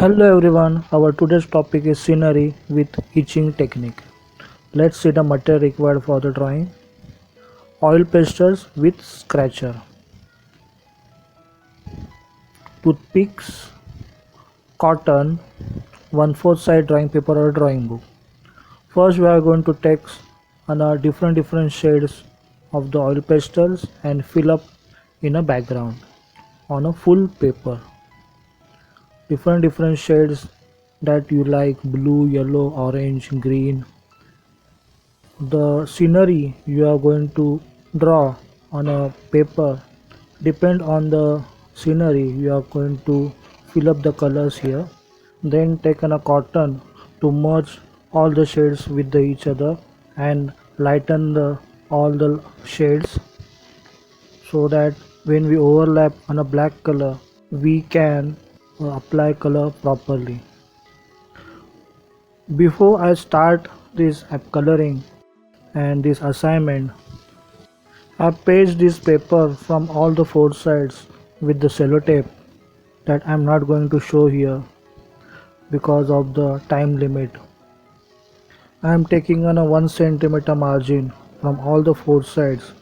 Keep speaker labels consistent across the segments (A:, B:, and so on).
A: Hello everyone, our today's topic is scenery with etching technique. Let's see the material required for the drawing. Oil pastels with scratcher, toothpicks, cotton, 1/4 side drawing paper or drawing book. First we are going to take different shades of the oil pastels and fill up in a background on a full paper. Different shades that you like: blue, yellow, orange, green. The scenery you are going to draw on a paper depend on the scenery you are going to fill up the colors here. Then take a cotton to merge all the shades with each other and lighten all the shades, so that when we overlap on a black color we can apply color properly. Before I start this coloring and this assignment, I page this paper from all the four sides with the sellotape that I'm not going to show here because of the time limit. I am taking on a 1 centimeter margin from all the four sides,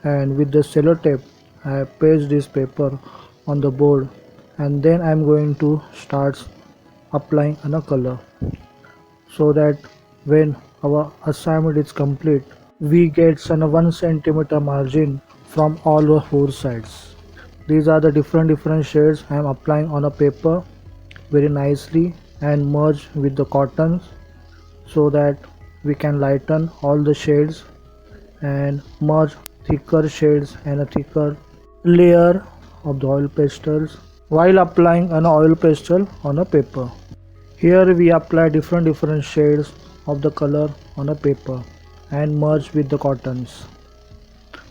A: and with the sellotape I paste this paper on the board, and then I'm going to start applying a color, so that when our assignment is complete we get some 1 centimeter margin from all the four sides. These are the different shades I am applying on a paper very nicely and merge with the cottons, so that we can lighten all the shades and merge thicker shades and a thicker layer of the oil pastels while applying an oil pastel on a paper. Here we apply different shades of the color on a paper and merge with the cottons.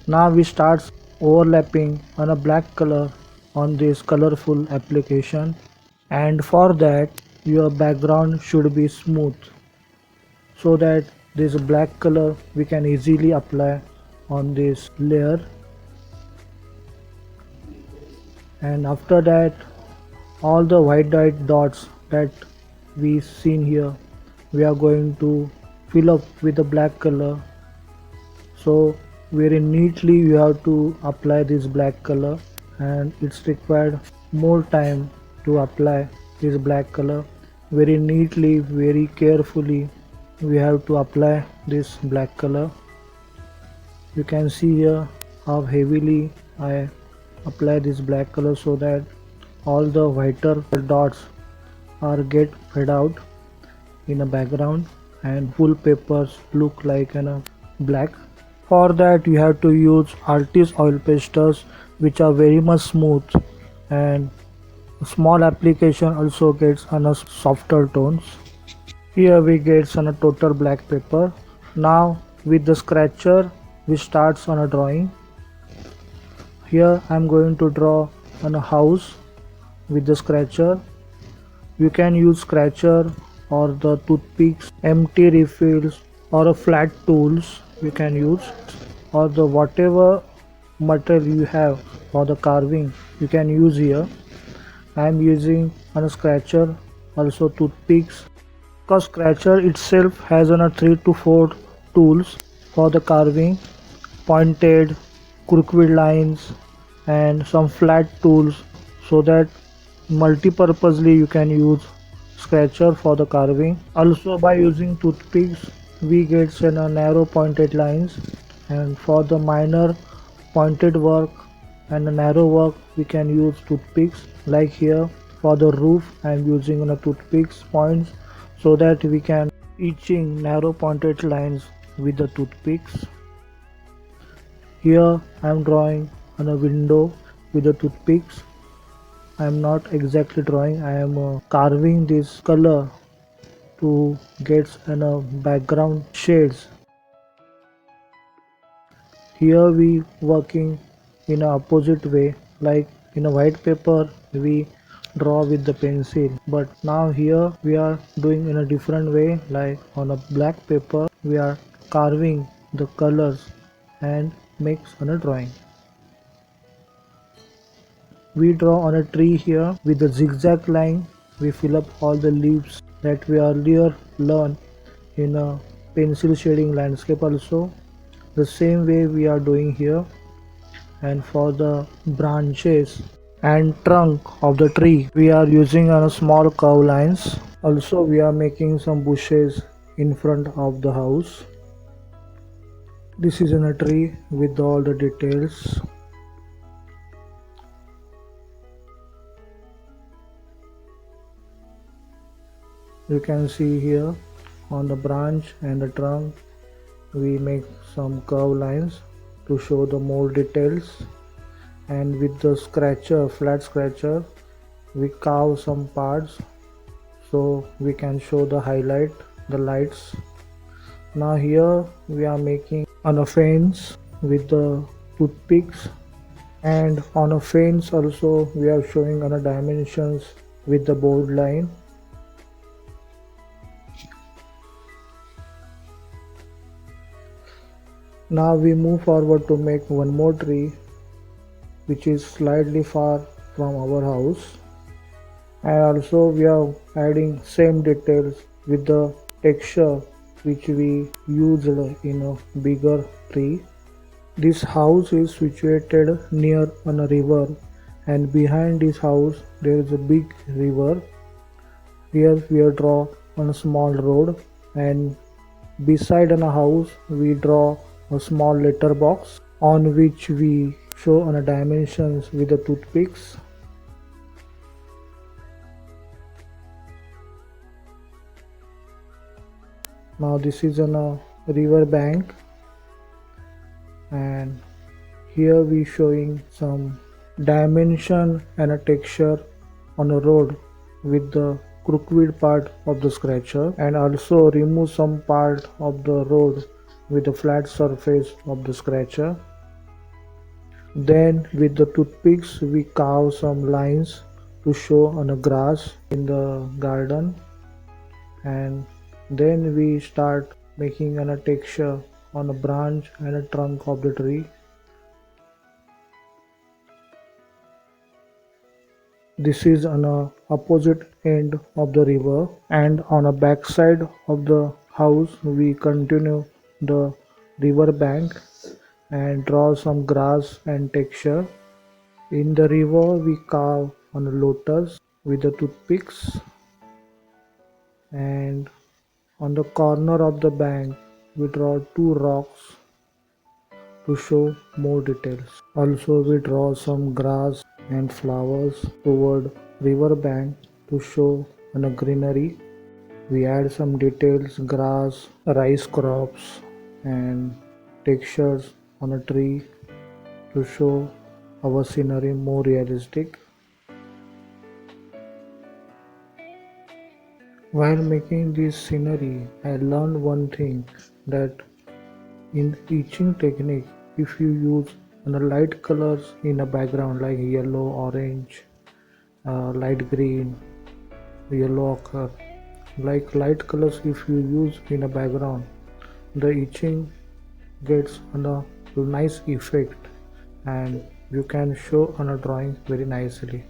A: Now we start overlapping on a black color on this colorful application, and for that your background should be smooth, so that this black color we can easily apply on this layer. And after that, all the white dots that we seen here we are going to fill up with the black color. So very neatly you have to apply this black color, and it's required more time to apply this black color. Very neatly, very carefully we have to apply this black color. You can see here how heavily I apply this black color, so that all the whiter dots are get fade out in a background and full papers look like black. For that you have to use artist oil pastels, which are very much smooth, and small application also gets on a softer tones. Here we get on a total black paper. Now with the scratcher we starts on a drawing. Here I am going to draw on a house with the scratcher. You can use scratcher or the toothpicks, empty refills or a flat tools you can use, or the whatever material you have for the carving you can use here. I am using on a scratcher, also toothpicks, because scratcher itself has on a 3 to 4 tools for the carving: pointed, crooked lines and some flat tools, so that multi-purposely you can use scratcher for the carving. Also by using toothpicks we get narrow pointed lines, and for the minor pointed work and the narrow work we can use toothpicks. Like here for the roof I am using toothpicks points, so that we can etching narrow pointed lines with the toothpicks. Here I am drawing on a window with the toothpicks. I am not exactly drawing, I am carving this color to get background shades. Here we working in a opposite way, like in a white paper we draw with the pencil, but now here we are doing in a different way, like on a black paper we are carving the colors and makes on a drawing. We draw on a tree here with a zigzag line we fill up all the leaves that we earlier learned in a pencil shading landscape also. The same way we are doing here. And for the branches and trunk of the tree, we are using a small curve lines. Also, we are making some bushes in front of the house. This is in a tree with all the details. You can see here on the branch and the trunk we make some curve lines to show the more details, and with the scratcher, flat scratcher, we carve some parts so we can show the highlight, the lights. Now here we are making on a fence with the toothpicks, and on a fence also we are showing on a dimensions with the board line. Now we move forward to make one more tree which is slightly far from our house, and also we are adding same details with the texture which we used in a bigger tree. This house is situated near on a river, and behind this house there is a big river. Here we draw on a small road, and beside on a house we draw a small letter box on which we show on a dimensions with the toothpicks. Now this is on a river bank, and here we showing some dimension and a texture on a road with the crooked part of the scratcher, and also remove some part of the road with the flat surface of the scratcher. Then with the toothpicks we carve some lines to show on a grass in the garden, and then we start making a texture on a branch and a trunk of the tree. This is on a opposite end of the river, and on a back side of the house we continue the river bank and draw some grass and texture. In the river we carve on a lotus with the toothpicks, and on the corner of the bank we draw two rocks to show more details. Also we draw some grass and flowers toward river bank to show on a greenery. We add some details, grass, rice crops, and textures on a tree to show our scenery more realistic. While making this scenery, I learned one thing, that in etching technique, if you use light colors in a background like yellow, orange, light green, yellow ochre, like light colors if you use in a background, the etching gets a nice effect, and you can show on a drawing very nicely.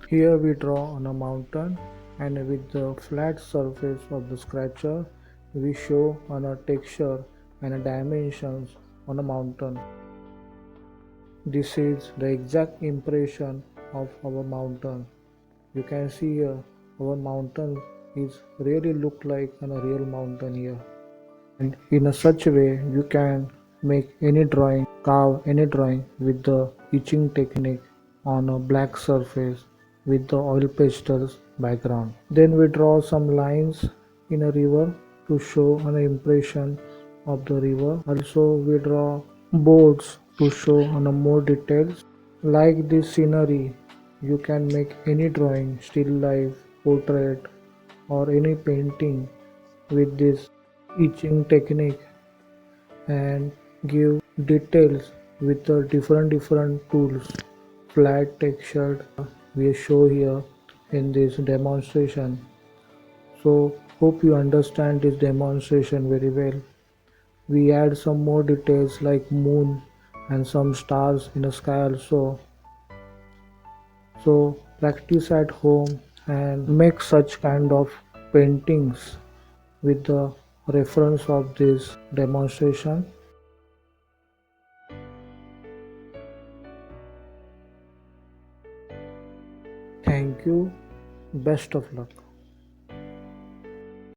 A: Here we draw on a mountain, and with the flat surface of the scratcher we show on a texture and a dimensions on a mountain. This is the exact impression of our mountain. You can see here our mountain is really look like a real mountain here. And in a such way you can make any drawing, carve any drawing with the etching technique on a black surface with the oil pastels background. Then we draw some lines in a river to show an impression of the river. Also we draw boards to show on a more details. Like this scenery, you can make any drawing, still life, portrait, or any painting with this etching technique, and give details with the different tools, flat, textured, we show here in this demonstration. So hope you understand this demonstration very well. We add some more details like moon and some stars in the sky also. So practice at home and make such kind of paintings with the reference of this demonstration. Thank you. Best of luck.